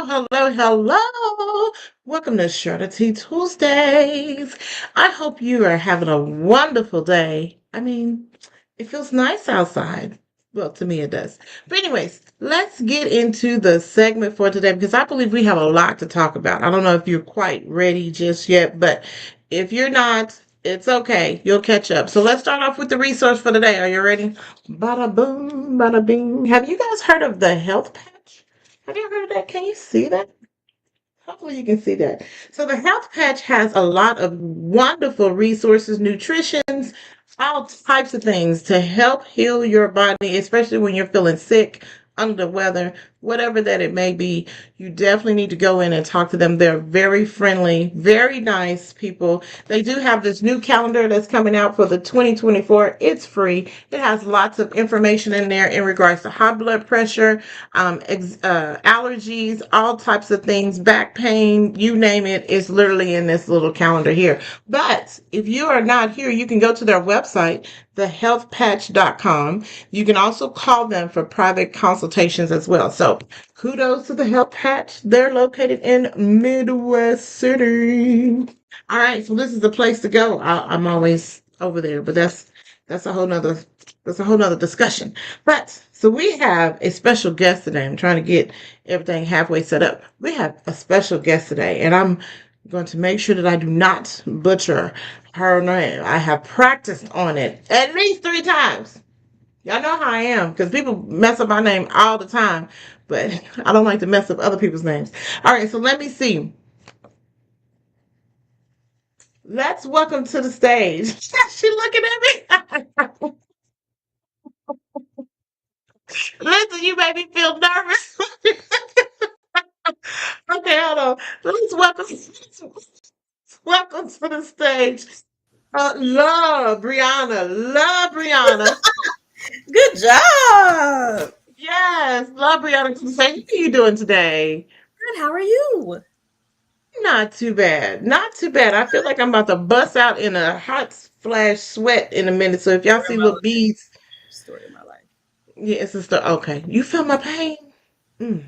hello. Welcome to Strategy Tuesdays. I hope you are having a wonderful day. It feels nice outside. Well, to me it does. But anyways, let's get into the segment for today because I believe we have a lot to talk about. I don't know if you're quite ready just yet, but if you're not, it's okay. You'll catch up. So let's start off with the resource for today. Are you ready? Bada boom, bada bing. Have you guys heard of the Health Patch? Have you heard of that? Can you see that? Hopefully you can see that. So the Health Patch has a lot of wonderful resources, nutritions, all types of things to help heal your body, especially when you're feeling sick, under the weather, whatever that it may be. You definitely need to go in and talk to them. They're very friendly, very nice people. They do have this new calendar that's coming out for the 2024. It's free. It has lots of information in there in regards to high blood pressure, allergies, all types of things, back pain, you name it, is literally in this little calendar here. But if you are not here, you can go to their website, thehealthpatch.com. You can also call them for private consultations as well. So kudos to the Health Patch. They're located in Midwest City. All right, so this is the place to go. I'm always over there, but that's a whole nother discussion. But so we have a special guest today. I'm trying to get everything halfway set up. We have a special guest today, and I'm going to make sure that I do not butcher her name. I have practiced on it at least 3 times. Y'all know how I am because people mess up my name all the time, but I don't like to mess up other people's names. All right, so let me see. Let's welcome to the stage. She looking at me. Listen, you made me feel nervous. Okay, hold on. Welcome to the stage. Love Bryanna. Love Bryanna. Good job. Yes, love Bryanna to the stage. How are you doing today? Good. How are you? Not too bad. Not too bad. I feel like I'm about to bust out in a hot flash sweat in a minute. So if y'all Story see of my little life. beads, Story of my life. yeah, it's a stuff. Okay. You feel my pain? Mm.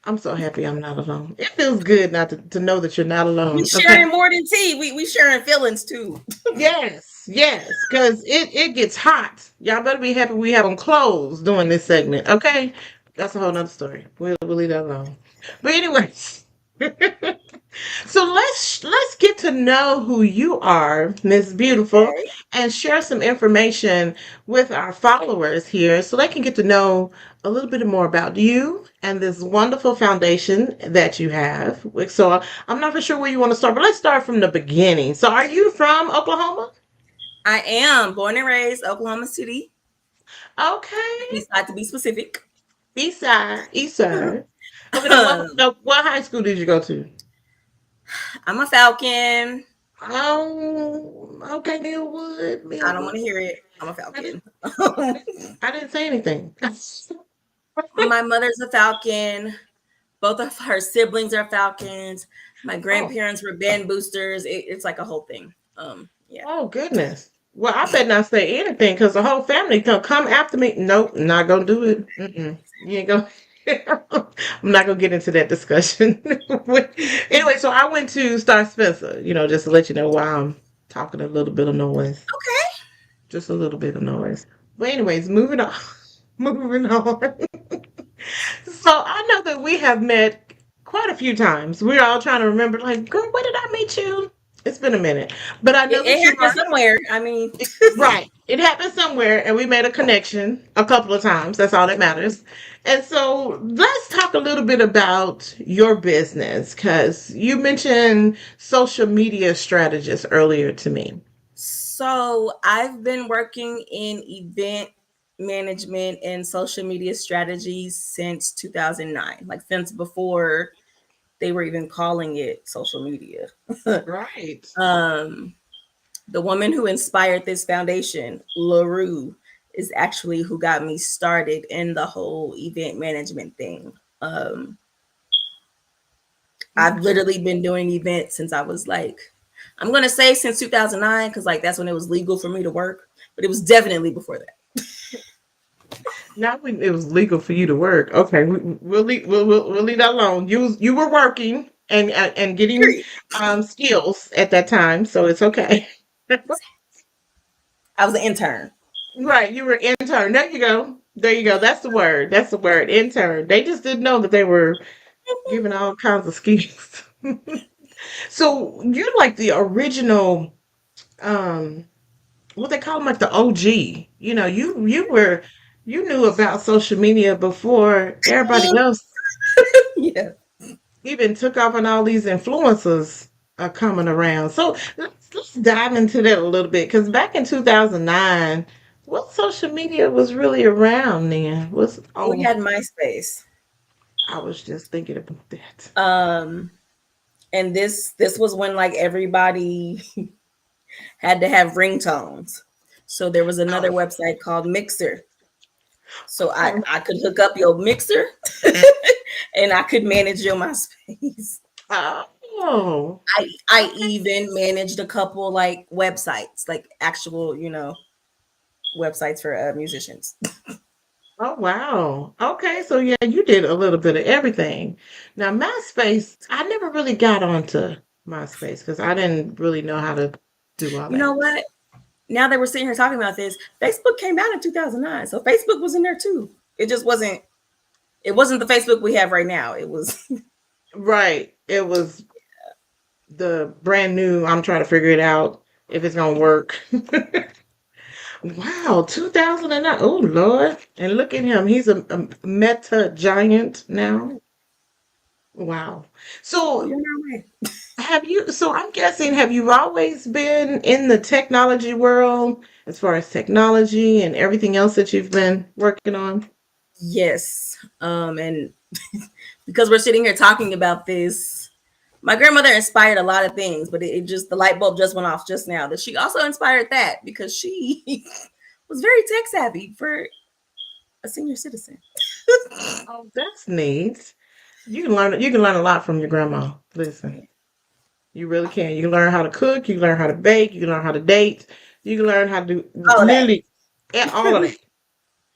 I'm so happy I'm not alone. It feels good not to know that you're not We alone. Okay. sharing more than tea. We sharing feelings too. Yes, yes, because it gets hot. Y'all better be happy we have on clothes doing this segment. Okay. That's a whole nother story. We'll leave that alone. But anyways. So let's get to know who you are, Miss Beautiful, Okay. and share some information with our followers here so they can get to know a little bit more about you and this wonderful foundation that you have. So I'm not for sure where you want to start, but let's start from the beginning. So are you from Oklahoma? I am born and raised Oklahoma City. Okay. East side to be specific. East side, east side. Okay, now what high school did you go to? I'm a Falcon. Oh, okay, Millwood, I don't want Millwood. to hear it. I'm a I didn't, Falcon. I didn't say anything. My mother's a Falcon. Both of her siblings are Falcons. My Oh, grandparents were band boosters. It's like a whole thing. Yeah. oh goodness. Well, I better not say anything because the whole family can come after me. Nope, not gonna do it. Mm-mm. You ain't gonna. I'm not gonna get into that discussion. Anyway, so I went to Star Spencer. Just to let you know why I'm talking a little bit of noise, Okay. just a little bit of noise. But anyways, moving on. Moving on. So I know that we have met quite a few times. We're all trying to remember, like, girl, where did I meet you? It's been a minute, but I know It that you happened are somewhere. I mean, right. It happened somewhere, and we made a connection a couple of times. That's all that matters. And so let's talk a little bit about your business because you mentioned social media strategist earlier to me. so I've been working in event management and social media strategies since 2009, like since before they were even calling it social media. Right. um, the woman who inspired this foundation, LaRue, is actually who got me started in the whole event management thing. I've Okay. literally been doing events since I was like, I'm gonna say since 2009 because like that's when it was legal for me to work, but it was definitely before that. Not when it was legal for you to work. Okay, we'll leave that alone. You were working and getting Period. skills at that time, so it's okay. I was an intern. Right, you were intern. There you go. There you go. That's the word. That's the word. Intern. They just didn't know that they were giving all kinds of skills. So you're like the original, um, what they call them, like the OG. You knew about social media before everybody else Yeah. even took off, and all these influencers are coming around. So let's dive into that a little bit, because back in 2009, what social media was really around then? Was We oh, had MySpace. I was just thinking about that. Um, and this was when like everybody had to have ringtones. So there was another Oh, website called Mixer. So I, oh, I could hook up your mixer and I could manage your MySpace. oh, I okay. even managed a couple like websites, like actual, websites for musicians. Oh, wow. Okay, so yeah, you did a little bit of everything. Now, MySpace, I never really got onto MySpace because I didn't really know how to do all You know that. what? Now that we're sitting here talking about this, Facebook came out in 2009. So Facebook was in there too. It just wasn't the Facebook we have right now. It was Right. It was the brand new, I'm trying to figure it out if it's gonna work. Wow, 2009. Oh Lord. And look at him. He's a meta giant now. Wow. oh, So you're not right. I'm guessing, have you always been in the technology world as far as technology and everything else that you've been working on? Yes. And because we're sitting here talking about this, my grandmother inspired a lot of things, but it just the light bulb just went off just now that she also inspired that because she was very tech savvy for a senior citizen. Oh, that's neat. You can learn a lot from your grandma. Listen. You really can. You can learn how to cook, you can learn how to bake, you can learn how to date, you can learn how to do All of that. literally all of that.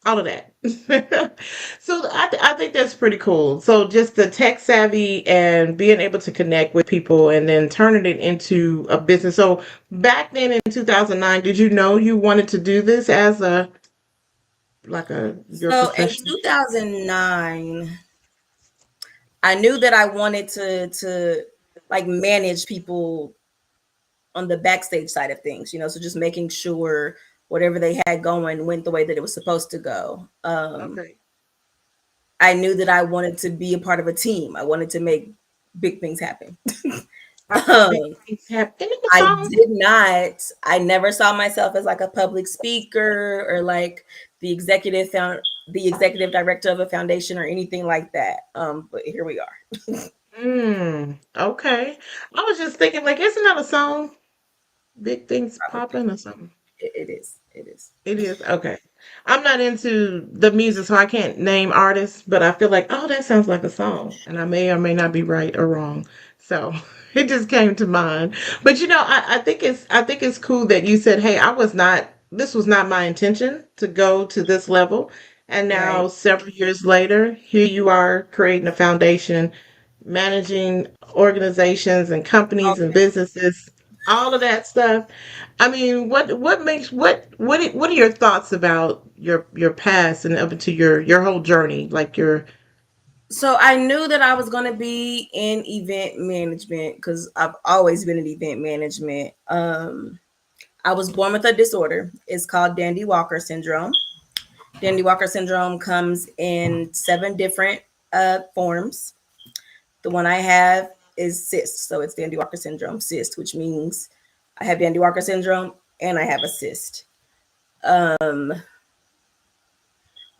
All of that. So I think that's pretty cool. So just the tech savvy and being able to connect with people and then turning it into a business. So back then in 2009, did you know you wanted to do this as a like a your So in profession? 2009, I knew that I wanted to like manage people on the backstage side of things, so just making sure whatever they had going went the way that it was supposed to go. Okay. I knew that I wanted to be a part of a team. I wanted to make big things happen. Big um, things happen in the I song. did not. I never saw myself as like a public speaker or like the executive found the executive director of a foundation or anything like that. But here we are. Okay. I was just thinking, like, isn't that a song? Big things Probably popping or something. it is. It is. It is okay. I'm not into the music, so I can't name artists, but I feel like, oh, that sounds like a song, and I may or may not be right or wrong. So it just came to mind. But I think it's cool that you said, hey, this was not my intention to go to this level, and now Right. several years later, here you are creating a foundation, managing organizations and companies and businesses, all of that stuff. I mean, what makes what are your thoughts about your past and up to your whole journey, like your So I knew that I was going to be in event management because I've always been in event management. I was born with a disorder. It's called Dandy Walker syndrome. Dandy Walker syndrome comes in 7 different forms. The one I have is cyst, so it's Dandy Walker syndrome cyst, which means I have Dandy Walker syndrome and I have a cyst.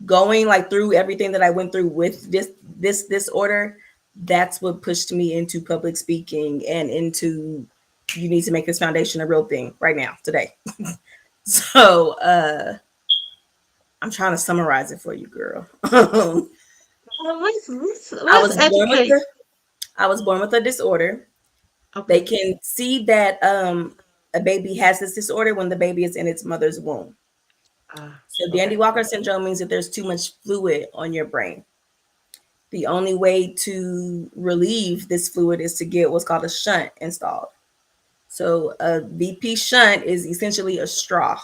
Going like through everything that I went through with this disorder, that's what pushed me into public speaking and into you need to make this foundation a real thing right now today. So I'm trying to summarize it for you, girl. well, I let's was born with educate. the I was born with a disorder. They Okay. can see that a baby has this disorder when the baby is in its mother's womb. So Dandy Okay. Walker syndrome means that there's too much fluid on your brain. The only way to relieve this fluid is to get what's called a shunt installed. So a VP shunt is essentially a straw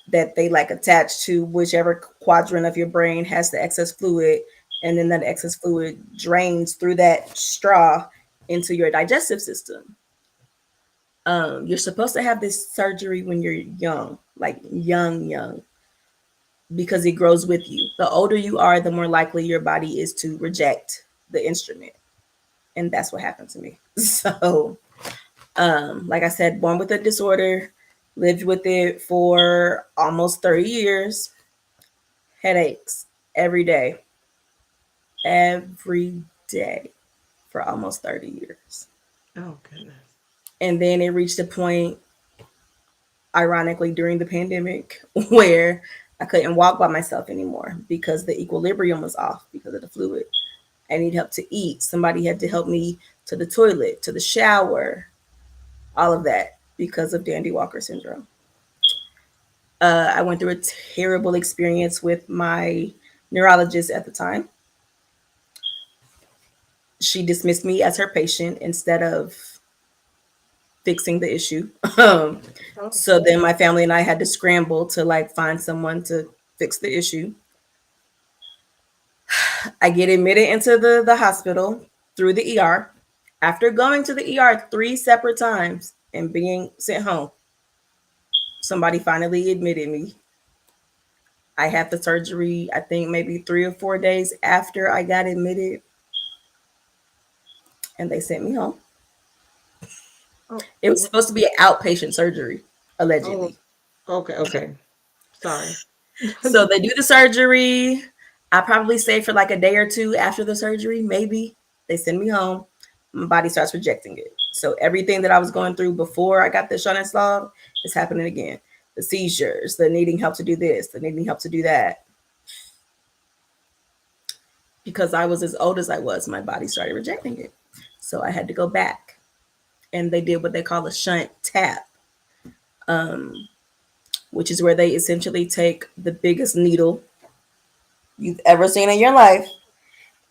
that they like attach to whichever quadrant of your brain has the excess fluid, and then that excess fluid drains through that straw into your digestive system. You're supposed to have this surgery when you're young, like young, because it grows with you. The older you are, the more likely your body is to reject the instrument, and that's what happened to me. So, like I said, born with a disorder, lived with it for almost 30 years, headaches every day for almost 30 years. Oh goodness. And then it reached a point, ironically, during the pandemic, where I couldn't walk by myself anymore because the equilibrium was off because of the fluid. I need help to eat. Somebody had to help me to the toilet, to the shower, all of that because of Dandy Walker syndrome. I went through a terrible experience with my neurologist at the time. She dismissed me as her patient instead of fixing the issue. Oh. So then my family and I had to scramble to like find someone to fix the issue. I get admitted into the hospital through the ER. After going to the ER 3 separate times and being sent home, somebody finally admitted me. I had the surgery, I think maybe 3 or 4 days after I got admitted, and they sent me home. Oh. It was supposed to be an outpatient surgery, Oh. allegedly. Okay. Okay. Sorry. So they do the surgery. I probably stay for like a day or two after the surgery, maybe. They send me home. My body starts rejecting it. So everything that I was going through before I got the shunt installed is happening again. The seizures, the needing help to do this, the needing help to do that. Because I was as old as I was, my body started rejecting it. So I had to go back. And they did what they call a shunt tap, um, which is where they essentially take the biggest needle you've ever seen in your life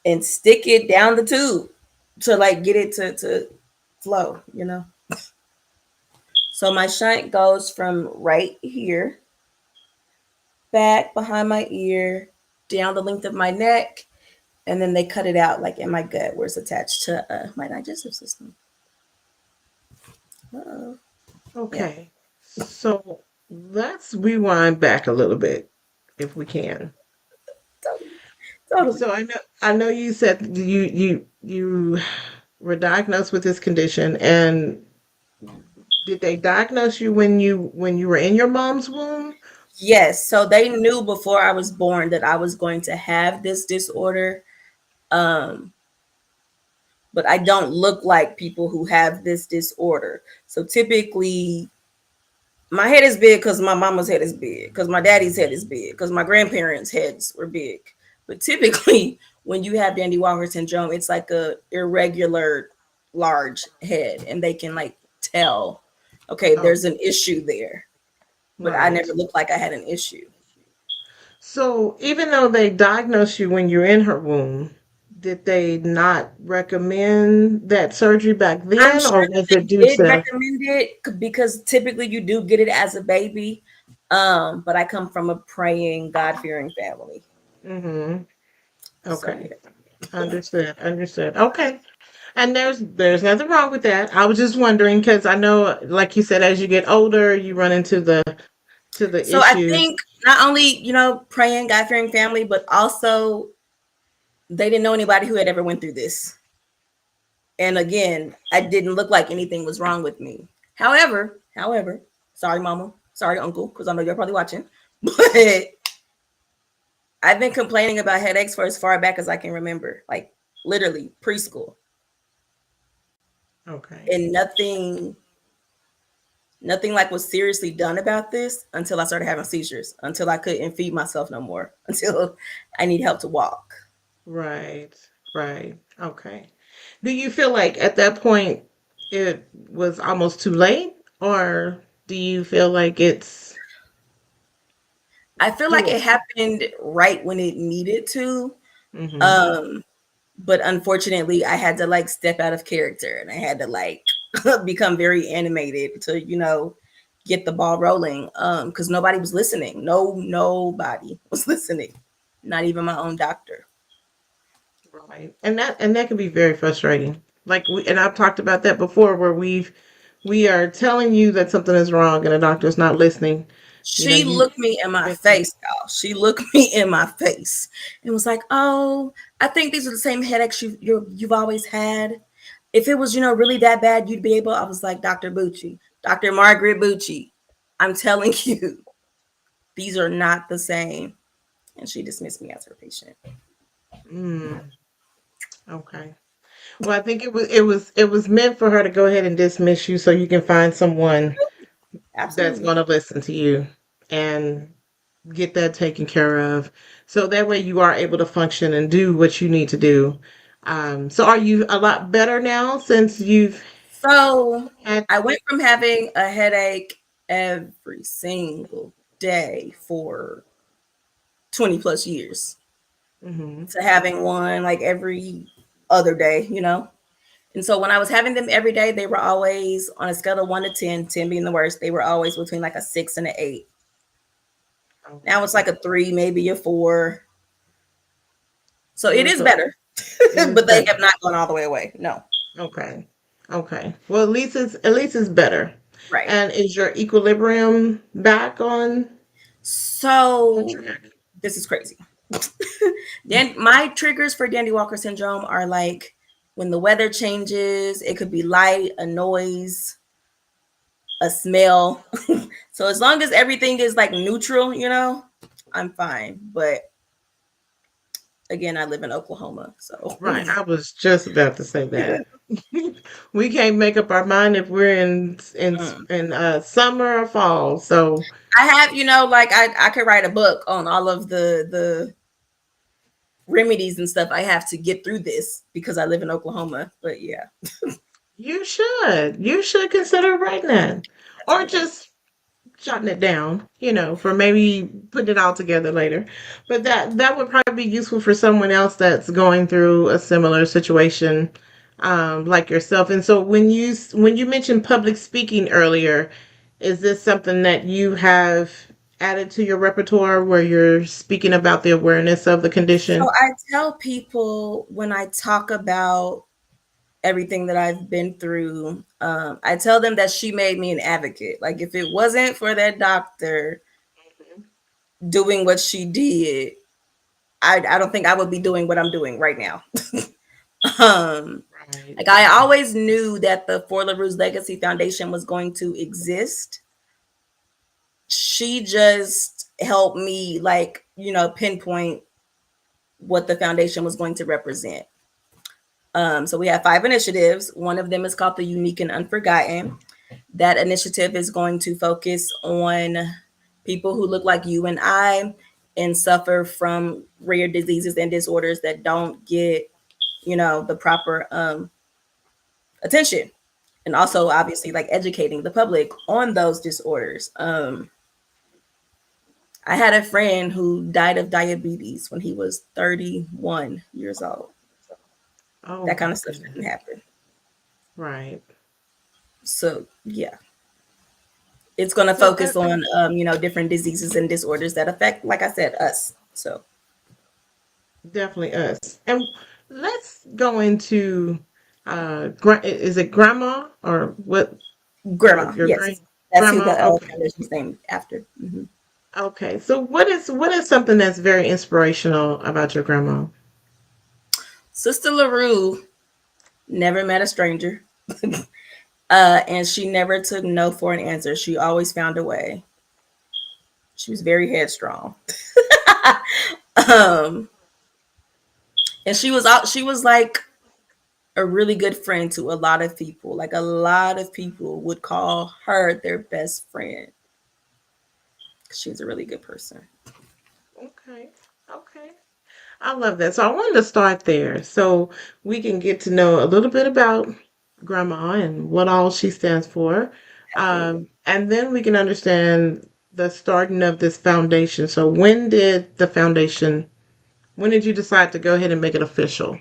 and stick it down the tube to like get it to flow, you know. So my shunt goes from right here, back behind my ear, down the length of my neck, and then they cut it out like in my gut where it's attached to my digestive system. Uh-oh. Yeah, Okay. So let's rewind back a little bit, if we can. totally, totally. So I know you said you were diagnosed with this condition, and did they diagnose you when you were in your mom's womb? Yes, so they knew before I was born that I was going to have this disorder. Um, but I don't look like people who have this disorder. So typically, my head is big because my mama's head is big, because my daddy's head is big, because my grandparents' heads were big. But typically, when you have Dandy Walker syndrome, it's like a irregular large head, and they can like tell, okay, Oh, there's an issue there. But I right. never looked like I had an issue. So even though they diagnosed you when you're in her womb, did they not recommend that surgery back I'm then, sure or that was it they due did to? recommend it because typically you do get it as a baby. But I come from a praying, God fearing family. Mm-hmm. So Okay. yeah. Understood. Understood. Okay. And there's nothing wrong with that. I was just wondering because I know, like you said, as you get older, you run into the So I issues. think not only, praying, God fearing family, but also they didn't know anybody who had ever went through this. And again, I didn't look like anything was wrong with me. However, sorry, mama, sorry, uncle, because I know you're probably watching, but I've been complaining about headaches for as far back as I can remember, like literally preschool, Okay. and nothing like was seriously done about this until I started having seizures, until I couldn't feed myself no more, until I need help to walk. Right. Right. Okay. Do you feel like at that point it was almost too late, or do you feel like it's I feel like Good. it happened right when it needed to. Mm-hmm. Um, but unfortunately, I had to like step out of character and I had to like become very animated to, get the ball rolling. Because nobody was listening. Nobody was listening. Not even my own doctor. Right. And that can be very frustrating. Like and I've talked about that before where we are telling you that something is wrong and the doctor's not listening. You know, She you looked me in my been through. face, y'all. She looked me in my face and was like, "Oh, I think these are the same headaches you've always had. If it was, really that bad, you'd be able." I was like, "Dr. Bucci, Dr. Margaret Bucci, I'm telling you, these are not the same." And she dismissed me as her patient. Mm, okay. Well, I think it was meant for her to go ahead and dismiss you so you can find someone that's Absolutely. going to listen to you and get that taken care of. So that way you are able to function and do what you need to do. So are you a lot better now since you've So had I went from having a headache every single day for 20 plus years hmm to having one like every other day. And so when I was having them every day, they were always on a scale of 1 to 10, 10 being the worst. They were always between like a 6 and an 8. Now it's okay. like a 3, maybe a 4. So it is So better, it is but they better. have not gone all the way away. No. Okay. Okay. Well, at least it's better. Right. And is your equilibrium back on So track? this is crazy. Then my triggers for Dandy Walker syndrome are like when the weather changes, it could be light, a noise, a smell. So as long as everything is like neutral, I'm fine. But again, I live in Oklahoma, so Right. I was just about to say that. We can't make up our mind if we're in summer or fall. So I have, like I could write a book on all of the remedies and stuff I have to get through this because I live in Oklahoma. But yeah, you should consider writing that, that's or what they. just jotting it down, for maybe putting it all together later. But that would probably be useful for someone else that's going through a similar situation, like yourself. And so when you mentioned public speaking earlier, is this something that you have added to your repertoire where you're speaking about the awareness of the So condition? I tell people when I talk about everything that I've been through, I tell them that she made me an advocate. Like if it wasn't for that doctor doing what she did, I don't think I would be doing what I'm doing right now. um, Right. like I always knew that the For LaRue's Legacy Foundation was going to exist. She just helped me like, pinpoint what the foundation was going to represent. So we have 5 initiatives. One of them is called the Unique and Unforgotten. That initiative is going to focus on people who look like you and I and suffer from rare diseases and disorders that don't get, the proper attention. And also, obviously, like educating the public on those disorders. I had a friend who died of diabetes when he was 31 years old. Oh That kind my of stuff goodness. shouldn't happen. Right. So, yeah, it's going to So focus on, different diseases and disorders that affect, like I said, us. So, definitely us. And let's go into is it grandma or what or grandma, your yes, great that's who the grandma? Okay. foundation's named after. Okay. So what is something that's very inspirational about your grandma? Sister LaRue never met a stranger, and she never took no for an answer. She always found a way. She was very headstrong. um, and she was out. She was like a really good friend to a lot of people. Like a lot of people would call her their best friend. She was a really good person. Okay. Okay. I love that. So I wanted to start there so we can get to know a little bit about grandma and what all she stands for. Absolutely. And then we can understand the starting of this foundation. So when did the foundation, when did you decide to go ahead and make it official?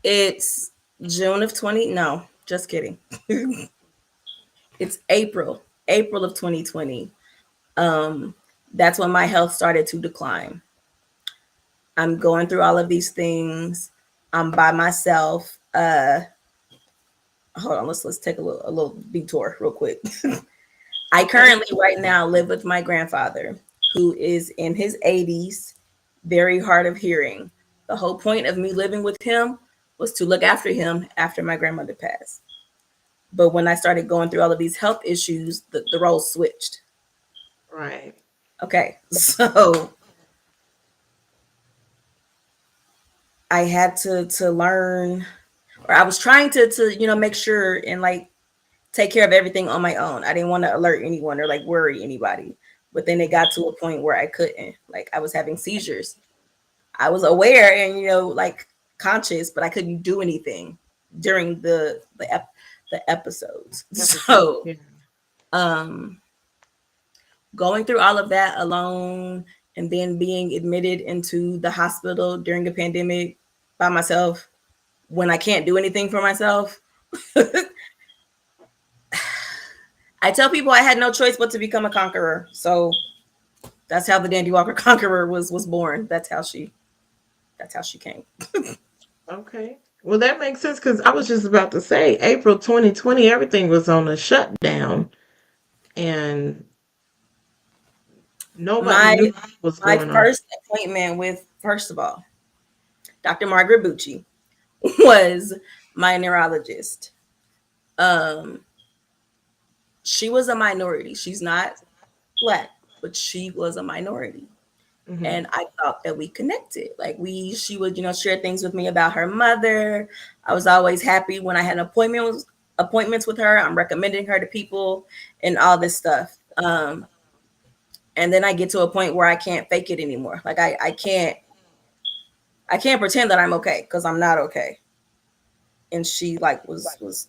It's June of 20. No, just kidding. It's April of 2020. Um, that's when my health started to decline. I'm going through all of these things. I'm by myself. Hold on, let's take a little detour real quick. I Okay. currently right now live with my grandfather, who is in his 80s, very hard of hearing. The whole point of me living with him was to look after him after my grandmother passed. But when I started going through all of these health issues, the roles switched. Right. Okay, so I had to learn, or I was trying to make sure and like take care of everything on my own. I didn't want to alert anyone or like worry anybody. But then it got to a point where I couldn't. Like I was having seizures. I was aware and like conscious, but I couldn't do anything during the episodes. Episode. So Yeah. um going through all of that alone and then being admitted into the hospital during a pandemic by myself when I can't do anything for myself. I tell people I had no choice but to become a conqueror. So that's how the Dandy Walker Conqueror was born. That's how she came. Okay. Well, that makes sense because I was just about to say April 2020, everything was on a shutdown and nobody My knew what was my going on. first appointment with, first of all, Dr. Margaret Bucci was my neurologist. Um, she was a minority. She's not black, but she was a minority. Hmm. And I thought that we connected. Like she would, share things with me about her mother. I was always happy when I had appointments with her. I'm recommending her to people and all this stuff. And then I get to a point where I can't fake it anymore. Like I can't pretend that I'm okay because I'm not okay. And she like was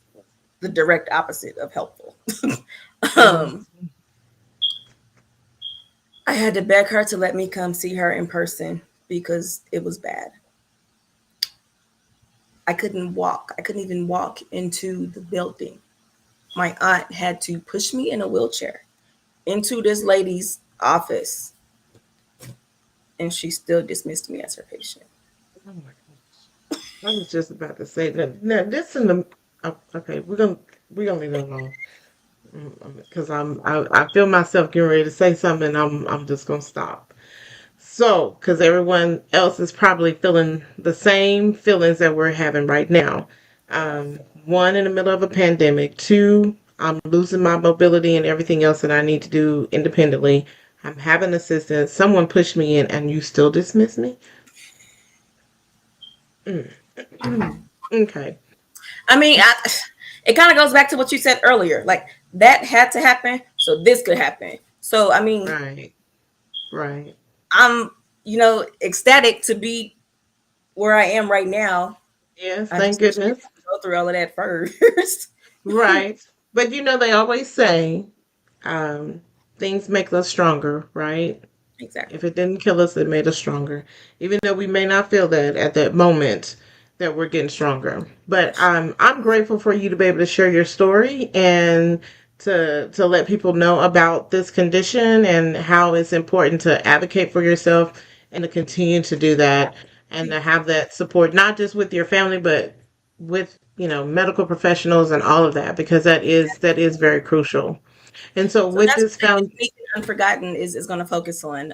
the direct opposite of helpful. Hmm. um, I had to beg her to let me come see her in person because it was bad. I couldn't walk. I couldn't even walk into the building. My aunt had to push me in a wheelchair into this lady's office, and she still dismissed me as her patient. Oh my gosh. I was just about to say that. Now, this in the okay, we're gonna leave it alone because I feel myself getting ready to say something. And I'm just gonna stop. So, because everyone else is probably feeling the same feelings that we're having right now. One, in the middle of a pandemic. Two, I'm losing my mobility and everything else that I need to do independently. I'm having assistance. Someone pushed me in, and you still dismiss me. Mm. Okay. I mean, it kind of goes back to what you said earlier. Like that had to happen, so this could happen. So I mean, Right. Right. I'm ecstatic to be where I am right now. Yes. I Thank just wish I didn't goodness. have to go through all of that first. Right. But they always say, um, things make us stronger, right? If Exactly. it didn't kill us, it made us stronger. Even though we may not feel that at that moment that we're getting stronger. But I'm grateful for you to be able to share your story and to let people know about this condition and how it's important to advocate for yourself and to continue to do that and to have that support not just with your family but with medical professionals and all of that because that is very crucial. And so So with that's this what the found Unique and Unforgotten is going to focus on.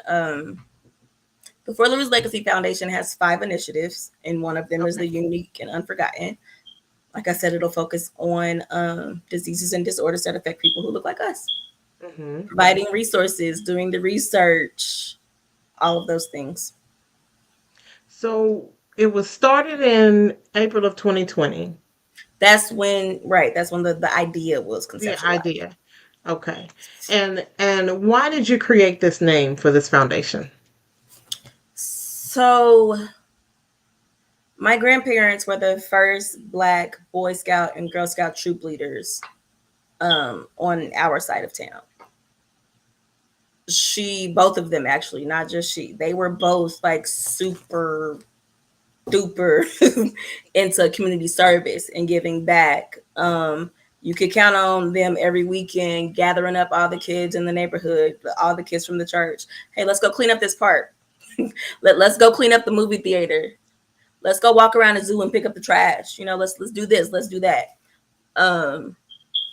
The For Lou's Legacy Foundation has 5 initiatives, and one of them is okay. the Unique and Unforgotten. Like I said, it'll focus on diseases and disorders that affect people who look like us, Hmm. providing resources, doing the research, all of those things. So it was started in April of 2020. That's when the idea was The conceptualized. idea. Okay. And why did you create this name for this foundation? So my grandparents were the first Black Boy Scout and Girl Scout troop leaders on our side of town. Both of them actually, not just she, they were both like super duper into community service and giving back. You could count on them every weekend gathering up all the kids in the neighborhood, all the kids from the church. Hey, let's go clean up this park. Let's go clean up the movie theater. Let's go walk around the zoo and pick up the trash. Let's do this. Let's do that. Um,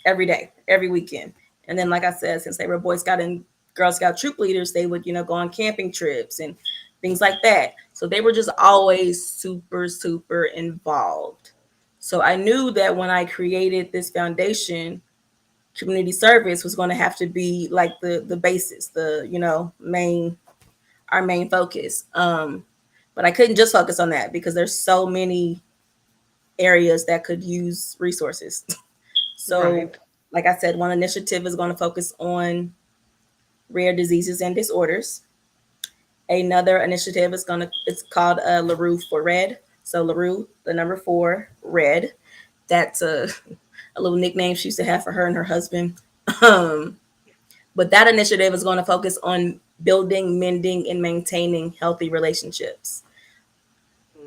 every day, every weekend. And then, like I said, since they were Boy Scout and Girl Scout troop leaders, they would, go on camping trips and things like that. So they were just always super, super involved. So I knew that when I created this foundation, community service was going to have to be like the basis, the main our main focus. But I couldn't just focus on that because there's so many areas that could use resources. So, Right. like I said, one initiative is going to focus on rare diseases and disorders. Another initiative it's called LaRue for Red. So LaRue, the number 4, Red. That's a little nickname she used to have for her and her husband. Um, but that initiative is going to focus on building, mending, and maintaining healthy relationships.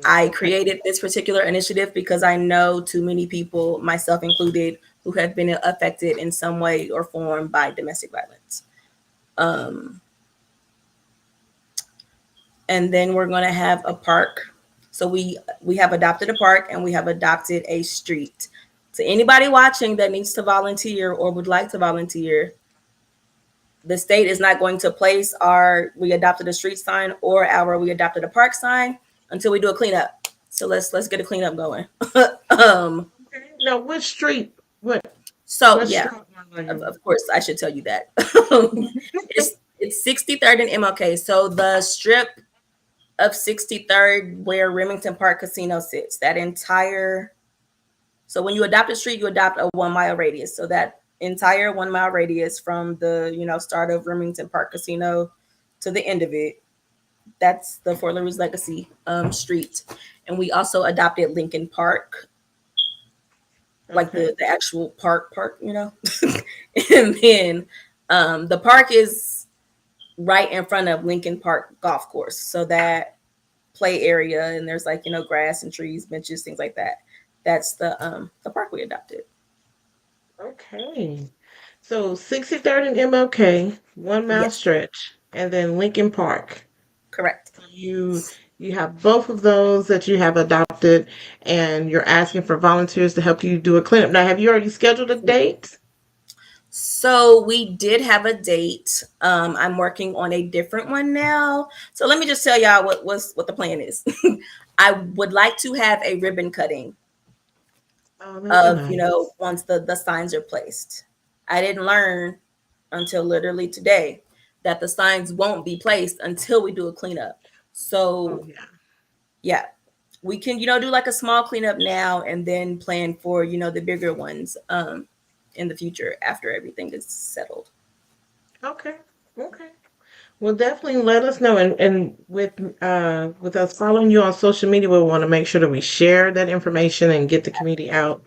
I Okay. created this particular initiative because I know too many people, myself included, who have been affected in some way or form by domestic violence. Um, and then we're going to have a park. So we have adopted a park and we have adopted a street. To anybody watching that needs to volunteer or would like to volunteer, the state is not going to place our we adopted a street sign or our we adopted a park sign until we do a cleanup. So let's get a cleanup going. um, Okay. Now, which street? so What yeah, street are you? of course I should tell you that. It's 63rd and MLK. So the strip of 63rd where Remington Park Casino sits, that entire so when you adopt a street, you adopt a 1 mile radius. So that entire 1 mile radius from the start of Remington Park Casino to the end of it, that's the Fort LaRue's Legacy street. And we also adopted Lincoln Park, like Okay. the actual park. And then the park is right in front of Lincoln Park Golf Course. So that play area, and there's like grass and trees, benches, things like that. That's the park we adopted. Okay. So 63rd and MLK, 1 mile Yes, stretch, and then Lincoln Park. correct. So you have both of those that you have adopted, and you're asking for volunteers to help you do a cleanup. Now, have you already scheduled a date? So we did have a date. I'm working on a different one now. So let me just tell y'all what the plan is. I would like to have a ribbon cutting Oh, that'd be of nice. once the signs are placed. I didn't learn until literally today that the signs won't be placed until we do a cleanup. Oh, So yeah. yeah, we can do like a small cleanup now and then plan for the bigger ones in the future after everything is settled. Okay. Okay. Well, definitely let us know. And with us following you on social media, we want to make sure that we share that information and get the community out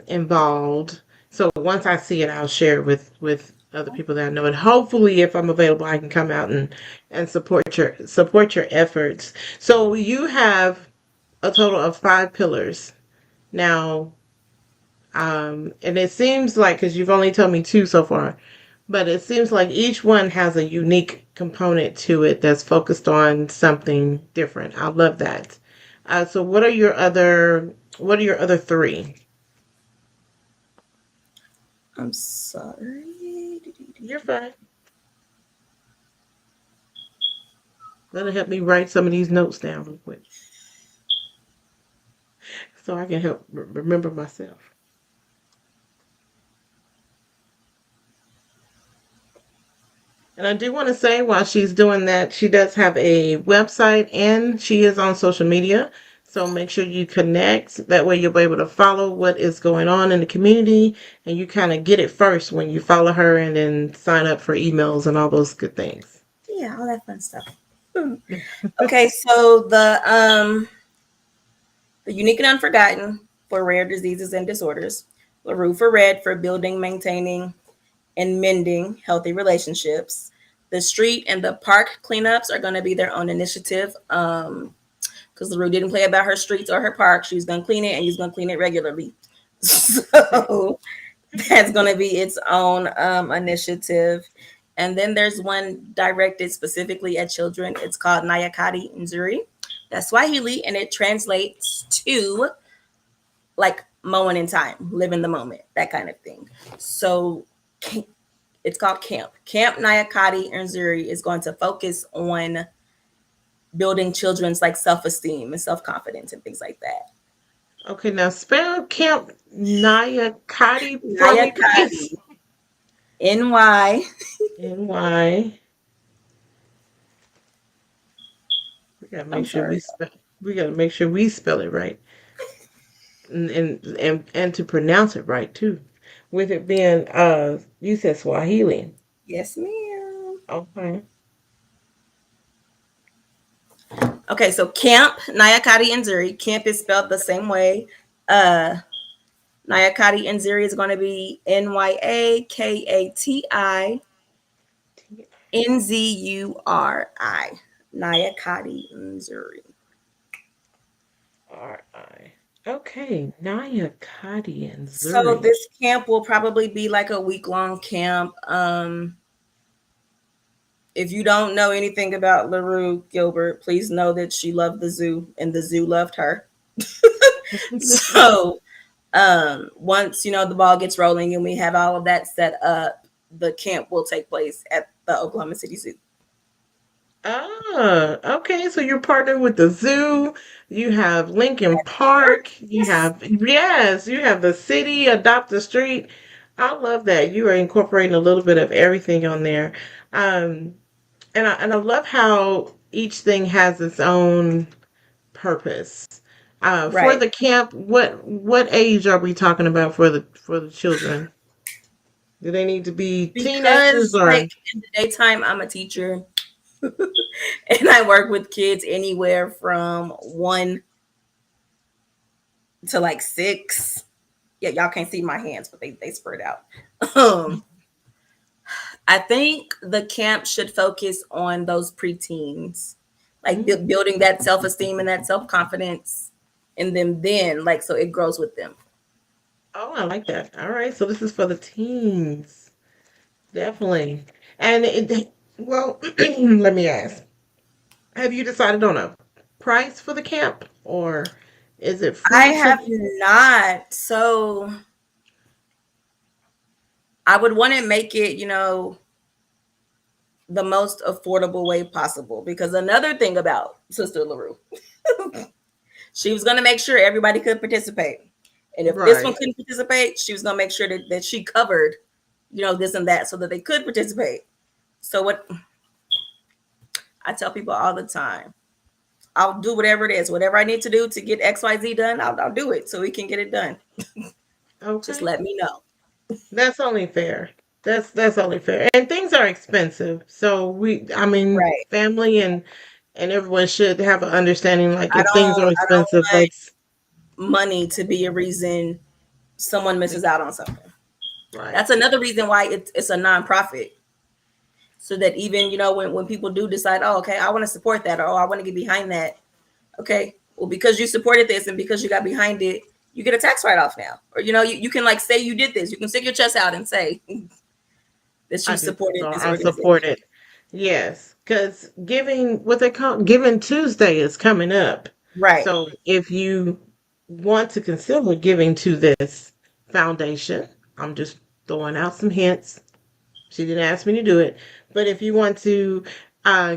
involved. So once I see it, I'll share it with other people that I know. And hopefully, if I'm available, I can come out and support your efforts. So you have a total of 5 pillars now. And it seems like, because you've only told me 2 so far, but it seems like each one has a unique component to it that's focused on something different. I love that. So what are your other 3? I'm sorry. You're fine. That'll help me write some of these notes down real quick so I can help remember myself. And I do want to say, while she's doing that, she does have a website and she is on social media. So make sure you connect. That way you'll be able to follow what is going on in the community and you kind of get it first when you follow her and then sign up for emails and all those good things. Yeah, all that fun stuff. Okay, so the unique and unforgotten for rare diseases and disorders. LaRue for red for building, maintaining, and mending healthy relationships. The street and the park cleanups are going to be their own initiative. Because LaRue didn't play about her streets or her park. She's going to clean it and he's going to clean it regularly. So that's going to be its own initiative. And then there's one directed specifically at children. It's called Nyakati Nzuri. That's Swahili, and it translates to like moment in time, live in the moment, that kind of thing. So it's called Camp. Camp Nyakati Nzuri is going to focus on building children's like self-esteem and self-confidence and things like that. Okay, now spell Camp Nyakati for me, Nyakati, please. NY. NY. We gotta make I'm sure we sorry. spell. We gotta make sure we spell it right, and to pronounce it right too. With it being you said Swahili. Yes, ma'am. Okay. Okay, so Camp Nyakati Nzuri. Camp is spelled the same way. Uh, Nyakati Nzuri is going to be Nyakati Nzuri. Nyakati Nzuri. RI. Okay, Nyakati and So Zuri. this camp will probably be like a week-long camp. If you don't know anything about LaRue Gilbert, please know that she loved the zoo and the zoo loved her. So once the ball gets rolling and we have all of that set up, the camp will take place at the Oklahoma City Zoo. Okay, so you're partnered with the zoo. You have Lincoln Park. You Yes. have, yes, you have the city, Adopt a Street. I love that. You are incorporating a little bit of everything on there. Um, and I love how each thing has its own purpose. For Right. the camp, what age are we talking about for the children? Do they need to be teenagers Because like or in the daytime I'm a teacher and I work with kids anywhere from 1 to like 6. Yeah, y'all can't see my hands, but they spread out. Um I think the camp should focus on those preteens, like Mm. building that self esteem and that self confidence in them, then, like, so it grows with them. Oh, I like that. All right, so this is for the teens. Definitely. And well, let me ask. Have you decided on a price for the camp or is it I free have to not. So I would want to make it, the most affordable way possible. Because another thing about Sister LaRue, she was going to make sure everybody could participate. And if this one right? couldn't participate, she was going to make sure that she covered, this and that so that they could participate. So what I tell people all the time, I'll do whatever it is, whatever I need to do to get XYZ done, I'll do it so we can get it done. Just Okay. let me know. That's only fair. That's only fair. And things are expensive. So I mean, Right. family and everyone should have an understanding like I if things don't are I don't expensive, want let's money to be a reason someone misses out on something. right. That's another reason why it's a nonprofit. So that even, when people do decide, oh, okay, I want to support that, or oh, I want to get behind that. Okay. Well, because you supported this and because you got behind it, you get a tax write-off now. Or you can like say you did this. You can stick your chest out and say that you I did this supported or this I support organization. it. Yes, because giving what they call Giving Tuesday is coming up. Right. So if you want to consider giving to this foundation, I'm just throwing out some hints. She didn't ask me to do it, but if you want to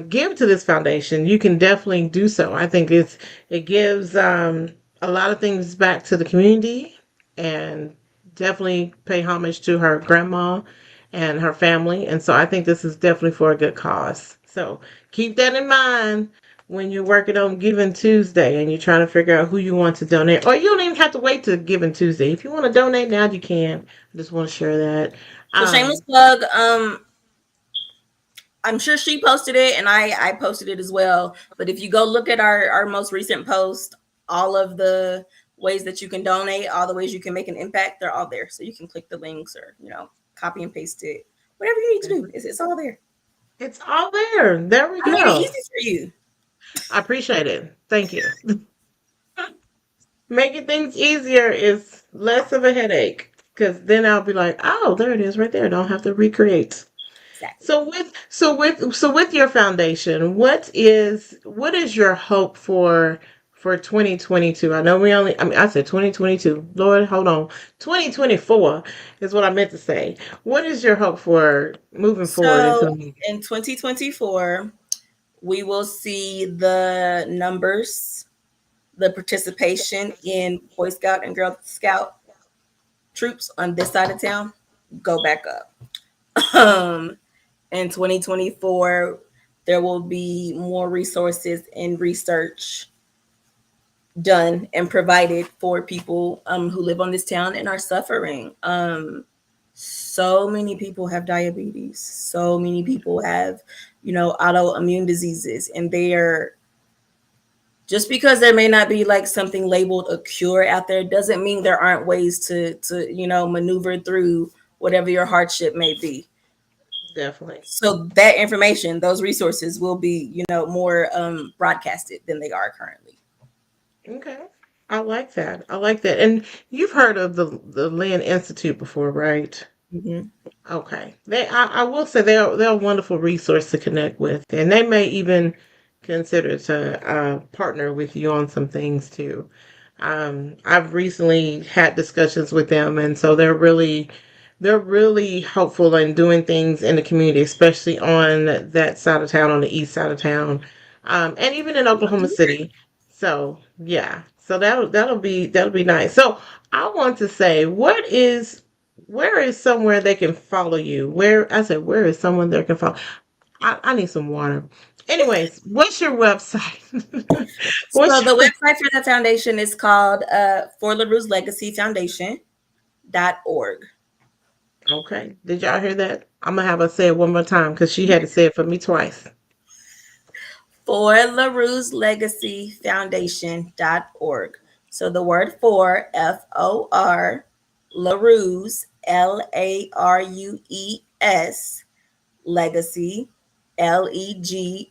give to this foundation, you can definitely do so. I think it gives a lot of things back to the community, and definitely pay homage to her grandma and her family. And so I think this is definitely for a good cause. So keep that in mind when you're working on Giving Tuesday and you're trying to figure out who you want to donate. Or you don't even have to wait to Giving Tuesday. If you want to donate now, you can. I just want to share that. So shameless Um, plug. I'm sure she posted it and I posted it as well. But if you go look at our most recent post, all of the ways that you can donate, all the ways you can make an impact, they're all there. So you can click the links or, copy and paste it. Whatever you need to do, it's all there. It's all there. There we I made it go. easy for you. I appreciate it. Thank you. Making things easier is less of a headache because then I'll be like, oh, there it is right there. Don't have to recreate. Exactly. So with your foundation, what is your hope for 2022? I know I said 2022. Lord, hold on. 2024 is what I meant to say. What is your hope for moving forward So into in 2024, we will see the numbers, the participation in Boy Scout and Girl Scout troops on this side of town go back up. In 2024, there will be more resources and research done and provided for people who live on this town and are suffering. So many people have diabetes. So many people have, autoimmune diseases, and they are just because there may not be like something labeled a cure out there doesn't mean there aren't ways to maneuver through whatever your hardship may be. definitely? So that information, those resources will be, more broadcasted than they are currently. Okay. I like that. I like that. And you've heard of the Lynn Institute before, right? Mm-hmm. Okay. I will say they're a wonderful resource to connect with, and they may even consider to partner with you on some things too. I've recently had discussions with them, and so they're really helpful in doing things in the community, especially on that side of town, on the east side of town, and even in Love to Oklahoma hear it. City. So yeah, so that'll be nice. So I want to say, where is somewhere they can follow you? Where is someone they can follow? I need some water. Anyways, what's your website? So what's the your, website for the foundation is called For LaRue's Legacy Foundation.org. okay? Did y'all hear that? I'm gonna have her say it one more time because she had to say it for me twice. For LaRue's Legacy Foundation.org. So the word for, FOR, LaRue's, LARUES, Legacy, LEGACY,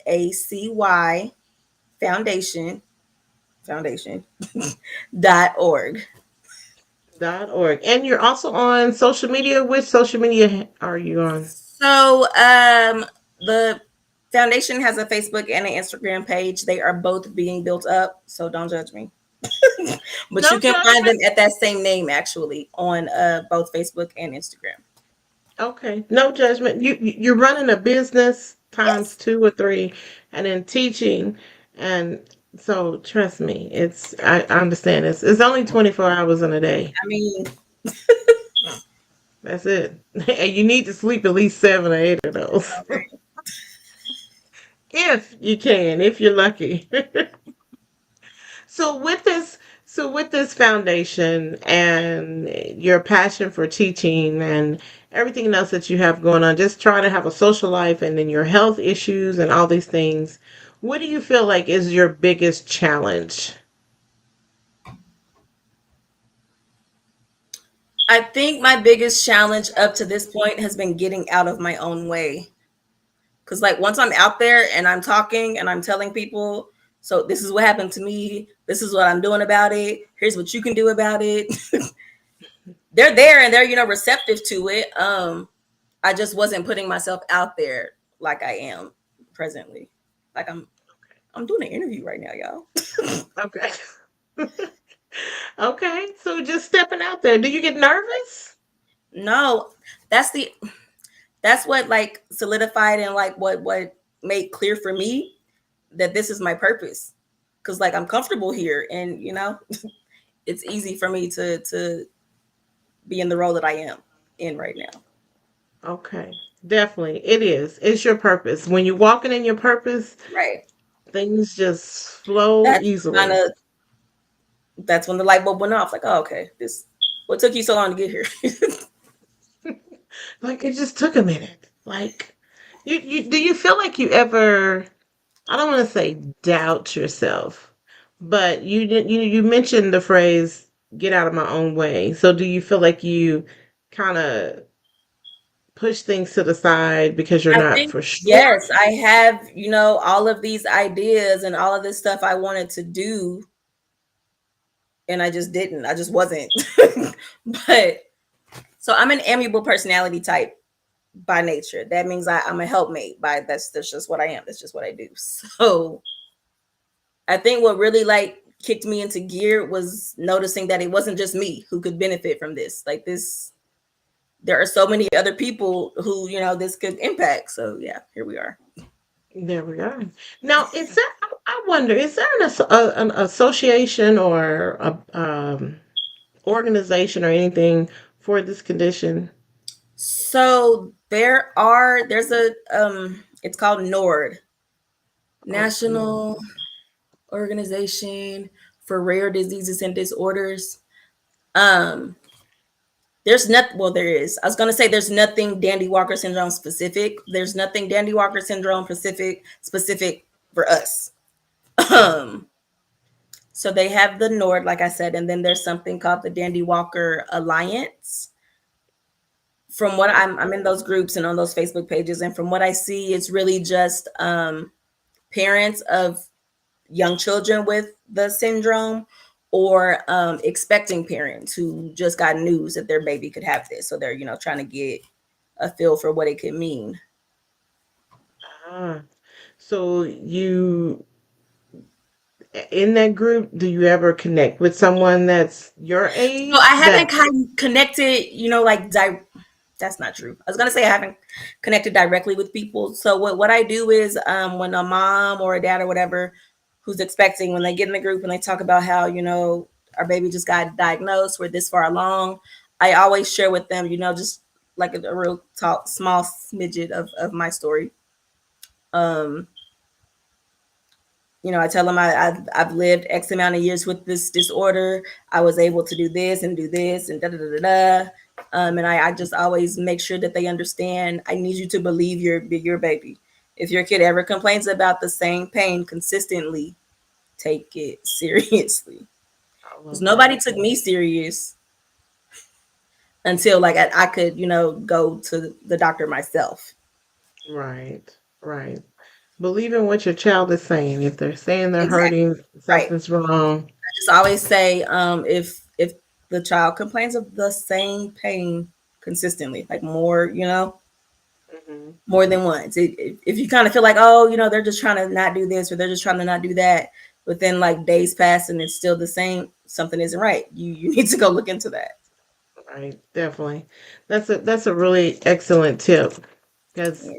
Foundation, Foundation, .org. .org. And you're also on social media. Which social media are you on? So the foundation has a Facebook and an Instagram page. They are both being built up, so don't judge me. But you No can find judgment. them at that same name actually on both Facebook and Instagram. Okay, no judgment. You're running a business times Yes. two or three, and then teaching, and so trust me, I understand it's only 24 hours in a day. I mean, That's it, and you need to sleep at least 7 or 8 of those, okay. if you can, if you're lucky. So with this foundation and your passion for teaching and everything else that you have going on, just trying to have a social life and then your health issues and all these things, what do you feel like is your biggest challenge? I think my biggest challenge up to this point has been getting out of my own way. Cause like once I'm out there and I'm talking and I'm telling people, so this is what happened to me, this is what I'm doing about it, here's what you can do about it. They're there and they're, receptive to it. I just wasn't putting myself out there like I am presently. Like I'm doing an interview right now, y'all. Okay. Okay, so just stepping out there. Do you get nervous? No, that's the that's what like solidified and like what made clear for me that this is my purpose. Cause like I'm comfortable here and it's easy for me to be in the role that I am in right now. Okay, definitely. It is. It's your purpose. When you're walking in your purpose, Right. things just flow That's kind easily. of that's when the light bulb went off. Like, oh, okay, this what took you so long to get here? Like it just took a minute. Like do you feel like you ever, I don't want to say doubt yourself, But you mentioned the phrase "get out of my own way." So do you feel like you kind of push things to the side because you're I not think, for sure? yes, I have, all of these ideas and all of this stuff I wanted to do, and I just didn't. I just wasn't. But so I'm an amiable personality type by nature. That means I'm a helpmate. That's just what I am. That's just what I do. So I think what really like kicked me into gear was noticing that it wasn't just me who could benefit from this. Like this, there are so many other people who this could impact. So yeah, here we are. There we are. Now, is there? I wonder, is there an association or a organization or anything for this condition? So there's a it's called NORD, Oh, no. National Organization for Rare Diseases and Disorders. Um there's not well there is. I was going to say there's nothing Dandy Walker syndrome specific. There's nothing Dandy Walker syndrome specific for us. Um so they have the NORD, like I said, and then there's something called the Dandy Walker Alliance. From what I'm in those groups and on those Facebook pages, and from what I see, it's really just parents of young children with the syndrome, or expecting parents who just got news that their baby could have this, so they're trying to get a feel for what it could mean. Ah, so in that group, do you ever connect with someone that's your So age? I haven't That kind of connected, that's not true. I was gonna say I haven't connected directly with people. So what I do is, when a mom or a dad or whatever who's expecting, when they get in the group and they talk about how our baby just got diagnosed, we're this far along, I always share with them, just like a real talk, small smidget of my story. Um, I tell them I've lived X amount of years with this disorder. I was able to do this and do this and da da da da da. And I just always make sure that they understand. I need you to believe your baby. If your kid ever complains about the same pain consistently, take it seriously. I Because love that. nobody took me serious until like I could go to the doctor myself. Right, right. Believe in what your child is saying. If they're saying they're Exactly. hurting, Right. something's wrong. Just always say, if the child complains of the same pain consistently, like more, Hmm. more than once. If you kind of feel like, oh, they're just trying to not do this or they're just trying to not do that, but then like days pass and it's still the same, something isn't right. You need to go look into that. Right, definitely. That's a really excellent tip because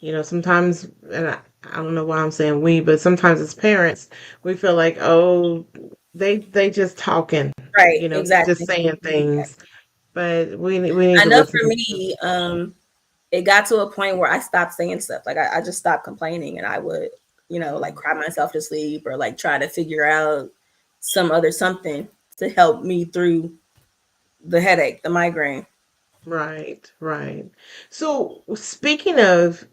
Yeah. sometimes, and I don't know why I'm saying we, but sometimes as parents, we feel like, oh, they just talking, Right. just Exactly. saying things, Exactly. but we need I to know listen for to them. me, it got to a point where I stopped saying stuff. Like I just stopped complaining, and I would, like Mhm. cry myself to sleep or like try to figure out some other something to help me through the headache, the migraine. Right, right. So speaking of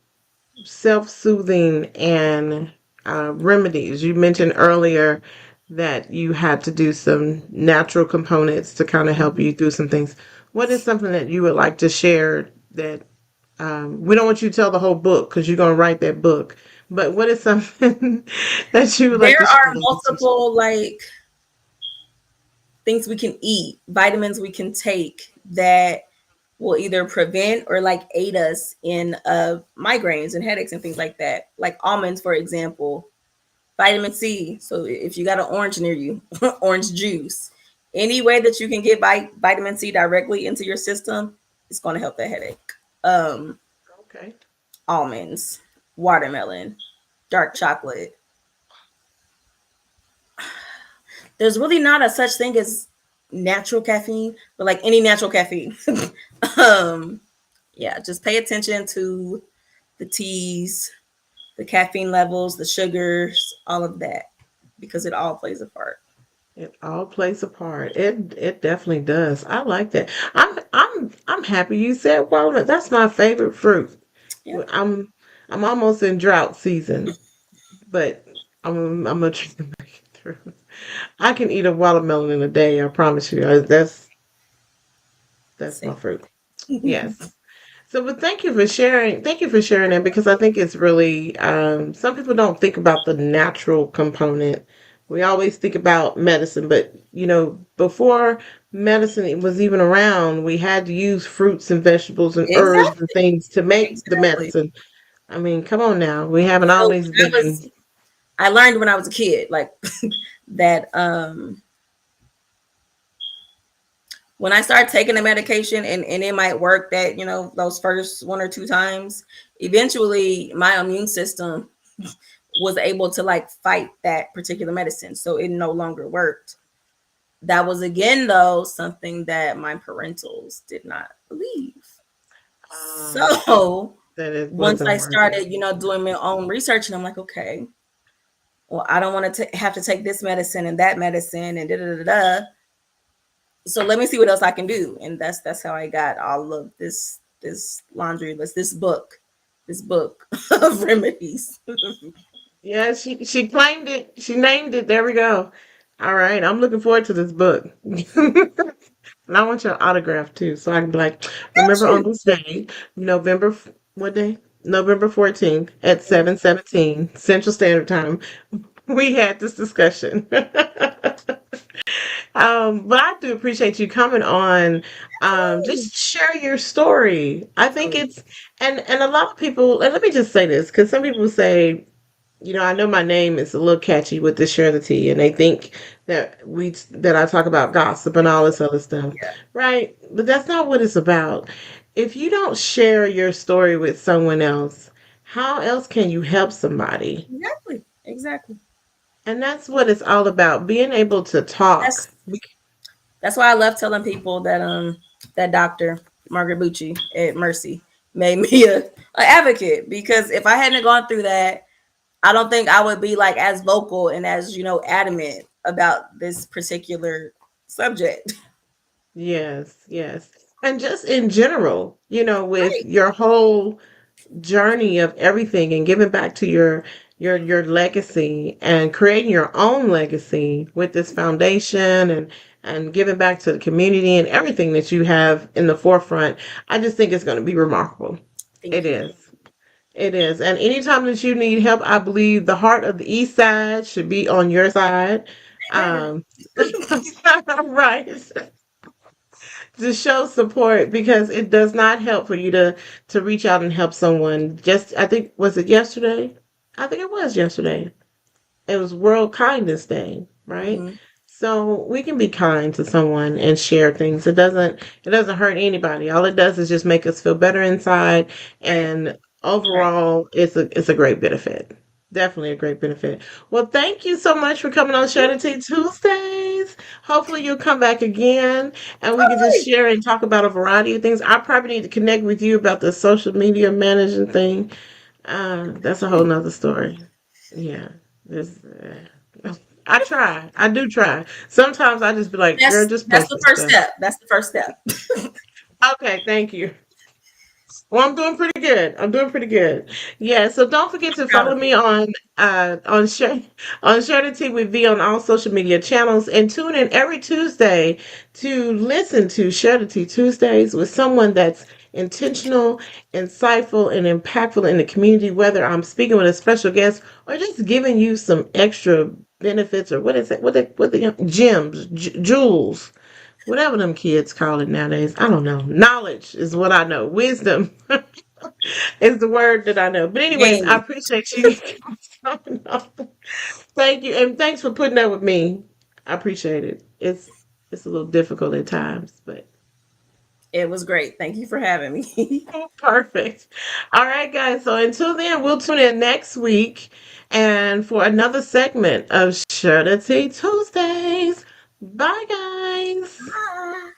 self-soothing and remedies, you mentioned earlier that you had to do some natural components to kind of help Mhm. you through some things. What is something that you would like to share that we don't want you to tell the whole book because you're going to write that book, but what is something that you would like There to share are with the listeners? multiple like things we can eat, vitamins we can take that will either prevent or like aid us in migraines and headaches and things like that. Like almonds, for example, vitamin C. So if you got an orange near you, orange juice, any way that you can get vitamin C directly into your system, it's going to help that headache. Um, Okay. Almonds, watermelon, dark chocolate. There's really not a such thing as natural caffeine, but like any natural caffeine. um, yeah, just pay attention to the teas, the caffeine levels, the sugars, all of that, because it all plays a part. It all plays a part. It definitely does. I like that. I'm happy you said walnut. That's my favorite fruit. Yeah. Well, I'm almost in drought season, but I'm gonna try to make it I can eat a watermelon in a day. I promise you. That's my Same. fruit. Yes. So, but thank you for sharing. Thank you for sharing that because I think it's really, some people don't think about the natural component. We always think about medicine, but before medicine was even around, we had to use fruits and vegetables and herbs and Exactly. things to make the Exactly. medicine. I mean, come on now. We haven't So always that been, was I learned when I was a kid, like that when I started taking the medication and it might work that, those first one or two times, eventually my immune system was able to like fight that particular medicine. So it no longer worked. That was again though something that my parentals did not believe. um, So that it once wasn't I working. started, doing my own research, and I'm like, okay, well, I don't want to have to take this medicine and that medicine and da da da da. So let me see what else I can do, and that's how I got all of this laundry list, this book of remedies. Yeah, she claimed it. She named it. There we go. All right, I'm looking forward to this book. And I want your autograph too, so I can be like, remember Got on you. this day, what day? November 14th at 7:17 Central Standard Time, we had this discussion. But I do appreciate you coming on. Absolutely. Just share your story. I think Absolutely. it's and a lot of people, and let me just say this, because some people say, I know my name is a little catchy with the surety, and they think that I talk about gossip and all this other stuff, Yeah. right? But that's not what it's about. If you don't share your story with someone else, how else can you help somebody? Exactly. Exactly. And that's what it's all about, being able to talk. That's that's why I love telling people that that Doctor Margaret Bucci at Mercy made me a advocate, because if I hadn't gone through that, I don't think I would be like as vocal and as adamant about this particular subject. Yes, yes. And just in general, with Right. your whole journey of everything and giving back to your legacy and creating your own legacy with this foundation and giving back to the community and everything that you have in the forefront. I just think it's going to be remarkable. It Thank you. is. It is. And anytime that you need help, I believe the heart of the East Side should be on your side. Amen. Um, right. To show support, because it does not help for you to reach out and help someone. Just, I think, was it yesterday? I think it was yesterday. It was World Kindness Day, right? Hmm. So we can be kind to someone and share things. It doesn't hurt anybody. All it does is just make us feel better inside, Right. and Right. overall it's a great benefit. Definitely a great benefit. Well, thank you so much for coming on Charity Tuesdays. Hopefully you'll come back again and we can just Totally. share and talk about a variety of things. I probably need to connect with you about the social media managing thing. That's a whole nother story. Yeah. This, I try. I do try. Sometimes I just be like, girl, just That's post the this first stuff. step. That's the first step. Okay, thank you. Well, I'm doing pretty good. I'm doing pretty good. Yeah, so don't forget to Proud follow of you. me on Share with V on all social media channels, and tune in every Tuesday to listen to Share Tuesdays with someone that's intentional, insightful, and impactful in the community, whether I'm speaking with a special guest or just giving you some extra benefits, or what is it? What the gems, jewels, whatever them kids call it nowadays. I don't know. Knowledge is what I know. Wisdom is the word that I know. But anyways, I Game. appreciate you coming on. Thank you, and thanks for putting up with me. I appreciate it. It's a little difficult at times, but It was great. Thank you for having me. perfect. All right, guys. So until then, we'll tune in next week and for another segment of Shirty Tuesdays. Bye, guys. Bye.